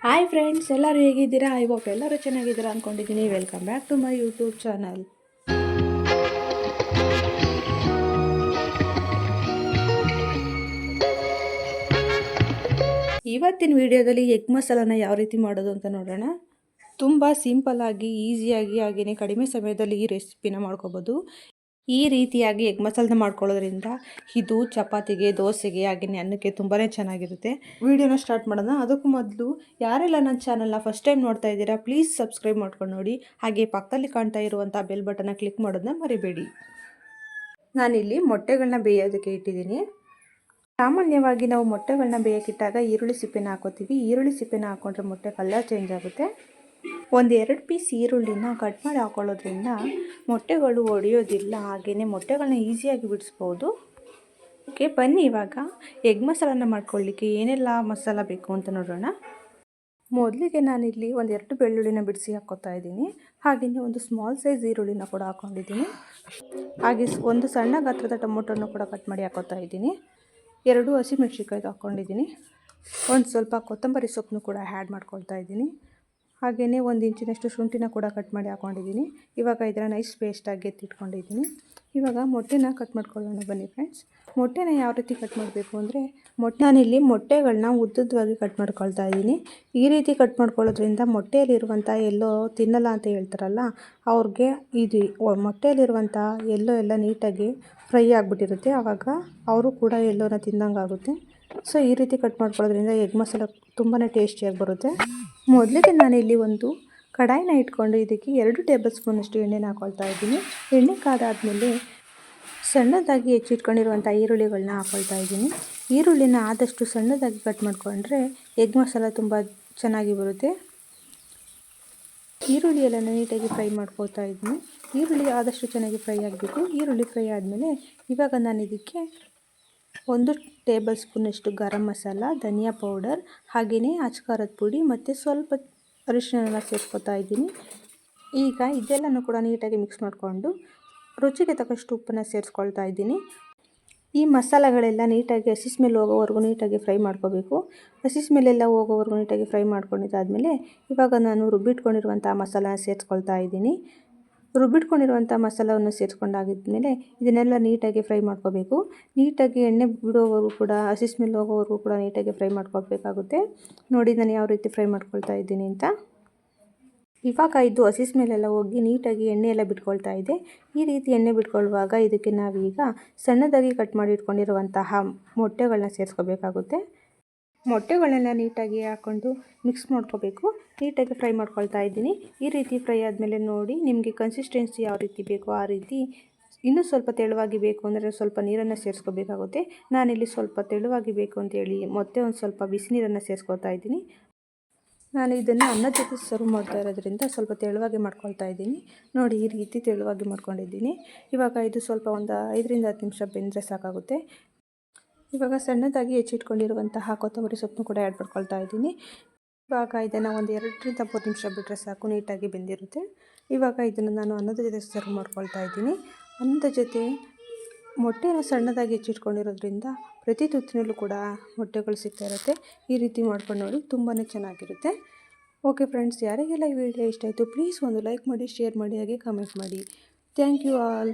Hi friends, ಎಲ್ಲರೂ ಹೇಗಿದ್ದೀರಾ? I hope ಎಲ್ಲರೂ ಚೆನ್ನಾಗಿದ್ದೀರಾ ಅಂದ್ಕೊಂಡಿದ್ದೀನಿ. Welcome back to my YouTube channel. ಇವತ್ತಿನ ವಿಡಿಯೋದಲ್ಲಿ ಎಗ್ ಮಸಾಲಾನ ಯಾವ ರೀತಿ ಮಾಡೋದು ಅಂತ ನೋಡೋಣ. ತುಂಬ ಸಿಂಪಲ್ಲಾಗಿ, ಈಸಿಯಾಗಿ, ಹಾಗೆಯೇ ಕಡಿಮೆ ಸಮಯದಲ್ಲಿ ಈ ರೆಸಿಪಿನ ಮಾಡ್ಕೋಬೋದು. ಈ ರೀತಿಯಾಗಿ ಎಗ್ ಮಸಾಲನ ಮಾಡ್ಕೊಳ್ಳೋದ್ರಿಂದ ಇದು ಚಪಾತಿಗೆ, ದೋಸೆಗೆ, ಹಾಗೆಯೇ ಅನ್ನಕ್ಕೆ ತುಂಬಾ ಚೆನ್ನಾಗಿರುತ್ತೆ. ವಿಡಿಯೋನ ಸ್ಟಾರ್ಟ್ ಮಾಡೋಣ. ಅದಕ್ಕೂ ಮೊದಲು ಯಾರೆಲ್ಲ ನನ್ನ ಚಾನಲ್ನ ಫಸ್ಟ್ ಟೈಮ್ ನೋಡ್ತಾ ಇದ್ದೀರಾ, ಪ್ಲೀಸ್ ಸಬ್ಸ್ಕ್ರೈಬ್ ಮಾಡ್ಕೊಂಡು ನೋಡಿ. ಹಾಗೆ ಪಕ್ಕದಲ್ಲಿ ಕಾಣ್ತಾ ಇರುವಂಥ ಬೆಲ್ ಬಟನ್ನ ಕ್ಲಿಕ್ ಮಾಡೋದನ್ನ ಮರಿಬೇಡಿ. ನಾನಿಲ್ಲಿ ಮೊಟ್ಟೆಗಳನ್ನ ಬೇಯೋದಕ್ಕೆ ಇಟ್ಟಿದ್ದೀನಿ. ಸಾಮಾನ್ಯವಾಗಿ ನಾವು ಮೊಟ್ಟೆಗಳನ್ನ ಬೇಯೋಕ್ಕಿಟ್ಟಾಗ ಈರುಳ್ಳಿ ಸಿಪ್ಪೆನ ಹಾಕೋತೀವಿ. ಈರುಳ್ಳಿ ಸಿಪ್ಪೆನ ಹಾಕೊಂಡ್ರೆ ಮೊಟ್ಟೆ ಕಲರ್ ಚೇಂಜ್ ಆಗುತ್ತೆ. ಒಂದು 2 ಪೀಸ್ ಈರುಳ್ಳಿನ ಕಟ್ ಮಾಡಿ ಹಾಕೊಳ್ಳೋದ್ರಿಂದ ಮೊಟ್ಟೆಗಳು ಒಡೆಯೋದಿಲ್ಲ, ಹಾಗೆಯೇ ಮೊಟ್ಟೆಗಳನ್ನ ಈಸಿಯಾಗಿ ಬಿಡಿಸ್ಬೋದು. ಓಕೆ, ಬನ್ನಿ ಇವಾಗ ಎಗ್ ಮಸಾಲಾನ ಮಾಡ್ಕೊಳ್ಳಿಕ್ಕೆ ಏನೆಲ್ಲ ಮಸಾಲ ಬೇಕು ಅಂತ ನೋಡೋಣ. ಮೊದಲಿಗೆ ನಾನಿಲ್ಲಿ ಒಂದು 2 ಬೆಳ್ಳುಳ್ಳಿನ ಬಿಡಿಸಿ ಹಾಕ್ಕೋತಾ ಇದ್ದೀನಿ. ಹಾಗೆಯೇ ಒಂದು ಸ್ಮಾಲ್ ಸೈಜ್ ಈರುಳ್ಳಿನ ಕೂಡ ಹಾಕ್ಕೊಂಡಿದ್ದೀನಿ. ಹಾಗೆ ಒಂದು ಸಣ್ಣ ಗಾತ್ರದ ಟೊಮೊಟೊನ ಕೂಡ ಕಟ್ ಮಾಡಿ ಹಾಕ್ಕೋತಾ ಇದ್ದೀನಿ. 2 ಹಸಿಮೆಣಸಿನ್ಕಾಯ್ದು ಹಾಕ್ಕೊಂಡಿದ್ದೀನಿ. ಒಂದು ಸ್ವಲ್ಪ ಕೊತ್ತಂಬರಿ ಸೊಪ್ಪನ್ನು ಕೂಡ ಆ್ಯಡ್ ಮಾಡ್ಕೊಳ್ತಾ ಇದ್ದೀನಿ. ಹಾಗೆಯೇ 1 ಇಂಚಿನಷ್ಟು ಶುಂಠಿನ ಕೂಡ ಕಟ್ ಮಾಡಿ ಹಾಕ್ಕೊಂಡಿದ್ದೀನಿ. ಇವಾಗ ಇದರ ನೈಸ್ ಪೇಸ್ಟಾಗಿ ಎತ್ತಿಟ್ಕೊಂಡಿದ್ದೀನಿ. ಇವಾಗ ಮೊಟ್ಟೆನ ಕಟ್ ಮಾಡ್ಕೊಳ್ಳೋಣ ಬನ್ನಿ ಫ್ರೆಂಡ್ಸ್. ಮೊಟ್ಟೆನ ಯಾವ ರೀತಿ ಕಟ್ ಮಾಡಬೇಕು ಅಂದರೆ, ನಾನಿಲ್ಲಿ ಮೊಟ್ಟೆಗಳನ್ನ ಉದ್ದುದ್ದವಾಗಿ ಕಟ್ ಮಾಡ್ಕೊಳ್ತಾ ಇದ್ದೀನಿ. ಈ ರೀತಿ ಕಟ್ ಮಾಡ್ಕೊಳ್ಳೋದ್ರಿಂದ ಮೊಟ್ಟೆಯಲ್ಲಿರುವಂಥ ಎಲ್ಲೋ ತಿನ್ನಲ್ಲ ಅಂತ ಹೇಳ್ತಾರಲ್ಲ, ಅವ್ರಿಗೆ ಇದು ಮೊಟ್ಟೆಯಲ್ಲಿರುವಂಥ ಎಲ್ಲ ನೀಟಾಗಿ ಫ್ರೈ ಆಗಿಬಿಟ್ಟಿರುತ್ತೆ. ಆವಾಗ ಅವರು ಕೂಡ ಎಲ್ಲೋನ ತಿಂದಂಗೆ ಆಗುತ್ತೆ. ಸೊ ಈ ರೀತಿ ಕಟ್ ಮಾಡ್ಕೊಳ್ಳೋದ್ರಿಂದ ಎಗ್ ಮಸಾಲ ತುಂಬಾ ಟೇಸ್ಟಿಯಾಗಿ ಬರುತ್ತೆ. ಮೊದಲಿಗೆ ನಾನಿಲ್ಲಿ ಒಂದು ಕಡಾಯಿನ ಇಟ್ಕೊಂಡು ಇದಕ್ಕೆ 2 ಟೇಬಲ್ ಸ್ಪೂನಷ್ಟು ಎಣ್ಣೆನ ಹಾಕ್ಕೊಳ್ತಾ ಇದ್ದೀನಿ. ಎಣ್ಣೆ ಕಾದಾದಮೇಲೆ ಸಣ್ಣದಾಗಿ ಹೆಚ್ಚಿಟ್ಕೊಂಡಿರುವಂಥ ಈರುಳ್ಳಿಗಳನ್ನ ಹಾಕ್ಕೊಳ್ತಾ ಇದ್ದೀನಿ. ಈರುಳ್ಳಿನ ಆದಷ್ಟು ಸಣ್ಣದಾಗಿ ಕಟ್ ಮಾಡಿಕೊಂಡ್ರೆ ಎಗ್ ಮಸಾಲ ತುಂಬ ಚೆನ್ನಾಗಿ ಬರುತ್ತೆ. ಈರುಳ್ಳಿ ಎಲ್ಲ ನೀಟಾಗಿ ಫ್ರೈ ಮಾಡ್ಕೊಳ್ತಾ ಇದ್ದೀನಿ. ಈರುಳ್ಳಿ ಆದಷ್ಟು ಚೆನ್ನಾಗಿ ಫ್ರೈ ಆಗಬೇಕು. ಈರುಳ್ಳಿ ಫ್ರೈ ಆದಮೇಲೆ ಇವಾಗ ನಾನು ಇದಕ್ಕೆ 1 ಟೇಬಲ್ ಸ್ಪೂನಷ್ಟು ಗರಂ ಮಸಾಲ, ಧನಿಯಾ ಪೌಡರ್, ಹಾಗೆಯೇ ಅಚ್ಕಾರದ ಪುಡಿ ಮತ್ತು ಸ್ವಲ್ಪ ಅರಿಶಿನ ಸೇರಿಸ್ಕೊತಾ ಇದ್ದೀನಿ. ಈಗ ಇದೆಲ್ಲನೂ ಕೂಡ ನೀಟಾಗಿ ಮಿಕ್ಸ್ ಮಾಡಿಕೊಂಡು ರುಚಿಗೆ ತಕ್ಕಷ್ಟು ಉಪ್ಪನ್ನು ಸೇರಿಸ್ಕೊಳ್ತಾ ಇದ್ದೀನಿ. ಈ ಮಸಾಲೆಗಳೆಲ್ಲ ನೀಟಾಗಿ ಹಸಿ ಸ್ಮೆಲ್ ಹೋಗೋವರೆಗೂ ನೀಟಾಗಿ ಫ್ರೈ ಮಾಡ್ಕೋಬೇಕು. ಹಸಿ ಸ್ಮೆಲ್ಲೆಲ್ಲ ಹೋಗೋವರೆಗೂ ನೀಟಾಗಿ ಫ್ರೈ ಮಾಡ್ಕೊಂಡಿದ್ದಾದಮೇಲೆ ಇವಾಗ ನಾನು ರುಬ್ಬಿಟ್ಕೊಂಡಿರುವಂಥ ಮಸಾಲಾನ ಸೇರಿಸ್ಕೊಳ್ತಾ ಇದ್ದೀನಿ. ರುಬ್ಬಿಟ್ಕೊಂಡಿರುವಂಥ ಮಸಾಲವನ್ನು ಸೇರಿಸ್ಕೊಂಡಾಗಿದ್ಮೇಲೆ ಇದನ್ನೆಲ್ಲ ನೀಟಾಗಿ ಫ್ರೈ ಮಾಡ್ಕೋಬೇಕು. ನೀಟಾಗಿ ಎಣ್ಣೆ ಬಿಡೋವರೆಗೂ ಕೂಡ, ಹಸಿ ಸ್ಮೆಲ್ ಹೋಗೋವರೆಗೂ ಕೂಡ ನೀಟಾಗಿ ಫ್ರೈ ಮಾಡ್ಕೊಳ್ಬೇಕಾಗುತ್ತೆ. ನೋಡಿ ನಾನು ಯಾವ ರೀತಿ ಫ್ರೈ ಮಾಡ್ಕೊಳ್ತಾ ಇದ್ದೀನಿ ಅಂತ. ಇವಾಗ ಇದು ಹಸಿ ಸ್ಮೆಲ್ಲೆಲ್ಲ ಹೋಗಿ ನೀಟಾಗಿ ಎಣ್ಣೆ ಎಲ್ಲ ಬಿಟ್ಕೊಳ್ತಾ ಇದೆ. ಈ ರೀತಿ ಎಣ್ಣೆ ಬಿಟ್ಕೊಳ್ಳುವಾಗ ಇದಕ್ಕೆ ನಾವೀಗ ಸಣ್ಣದಾಗಿ ಕಟ್ ಮಾಡಿ ಇಟ್ಕೊಂಡಿರುವಂತಹ ಮೊಟ್ಟೆಗಳನ್ನ ಸೇರಿಸ್ಕೋಬೇಕಾಗುತ್ತೆ. ಮೊಟ್ಟೆಗಳನ್ನೆಲ್ಲ ನೀಟಾಗಿ ಹಾಕ್ಕೊಂಡು ಮಿಕ್ಸ್ ಮಾಡ್ಕೋಬೇಕು. ನೀಟಾಗಿ ಫ್ರೈ ಮಾಡ್ಕೊಳ್ತಾ ಇದ್ದೀನಿ. ಈ ರೀತಿ ಫ್ರೈ ಆದಮೇಲೆ ನೋಡಿ ನಿಮಗೆ ಕನ್ಸಿಸ್ಟೆನ್ಸಿ ಯಾವ ರೀತಿ ಬೇಕೋ ಆ ರೀತಿ, ಇನ್ನೂ ಸ್ವಲ್ಪ ತೆಳುವಾಗಿ ಬೇಕು ಅಂದರೆ ಸ್ವಲ್ಪ ನೀರನ್ನು ಸೇರಿಸ್ಕೋಬೇಕಾಗುತ್ತೆ. ನಾನಿಲ್ಲಿ ಸ್ವಲ್ಪ ತೆಳುವಾಗಿ ಬೇಕು ಅಂತೇಳಿ ಮತ್ತೆ ಒಂದು ಸ್ವಲ್ಪ ಬಿಸಿ ನೀರನ್ನು ಸೇರಿಸ್ಕೊಳ್ತಾ ಇದ್ದೀನಿ. ನಾನು ಇದನ್ನು ಅನ್ನದ ಜೊತೆ ಸರ್ವ್ ಮಾಡ್ತಾ ಇರೋದ್ರಿಂದ ಸ್ವಲ್ಪ ತೆಳುವಾಗಿ ಮಾಡ್ಕೊಳ್ತಾ ಇದ್ದೀನಿ. ನೋಡಿ ಈ ರೀತಿ ತೆಳುವಾಗಿ ಮಾಡ್ಕೊಂಡಿದ್ದೀನಿ. ಇವಾಗ ಇದು ಸ್ವಲ್ಪ ಒಂದು 5 ರಿಂದ 10 ನಿಮಿಷ ಬೆಂದರೆ ಸಾಕಾಗುತ್ತೆ. ಇವಾಗ ಸಣ್ಣದಾಗಿ ಹೆಚ್ಚಿಟ್ಕೊಂಡಿರುವಂತಹ ಕೊತ್ತಂಬರಿ ಸೊಪ್ಪನ್ನು ಕೂಡ ಆ್ಯಡ್ ಮಾಡ್ಕೊಳ್ತಾ ಇದ್ದೀನಿ. ಇವಾಗ ಇದನ್ನು ಒಂದು 2 ರಿಂದ 3 ನಿಮಿಷ ಬಿಟ್ಟರೆ ಸಾಕು, ನೀಟಾಗಿ ಬೆಂದಿರುತ್ತೆ. ಇವಾಗ ಇದನ್ನು ನಾನು ಅನ್ನದ ಜೊತೆ ಸರ್ವ್ ಮಾಡ್ಕೊಳ್ತಾ ಇದ್ದೀನಿ. ಅನ್ನದ ಜೊತೆ ಮೊಟ್ಟೆನ ಸಣ್ಣದಾಗಿ ಹೆಚ್ಚಿಟ್ಕೊಂಡಿರೋದ್ರಿಂದ ಪ್ರತಿ ತುತ್ತಿನಲ್ಲೂ ಕೂಡ ಮೊಟ್ಟೆಗಳು ಸಿಗ್ತಾ ಇರುತ್ತೆ. ಈ ರೀತಿ ಮಾಡ್ಕೊಂಡು ನೋಡಿ, ತುಂಬಾ ಚೆನ್ನಾಗಿರುತ್ತೆ. ಓಕೆ ಫ್ರೆಂಡ್ಸ್, ಯಾರಿಗೆಲ್ಲ ಈ ವಿಡಿಯೋ ಇಷ್ಟ ಆಯಿತು ಪ್ಲೀಸ್ ಒಂದು ಲೈಕ್ ಮಾಡಿ, ಶೇರ್ ಮಾಡಿ, ಹಾಗೆ ಕಮೆಂಟ್ ಮಾಡಿ. Thank you all.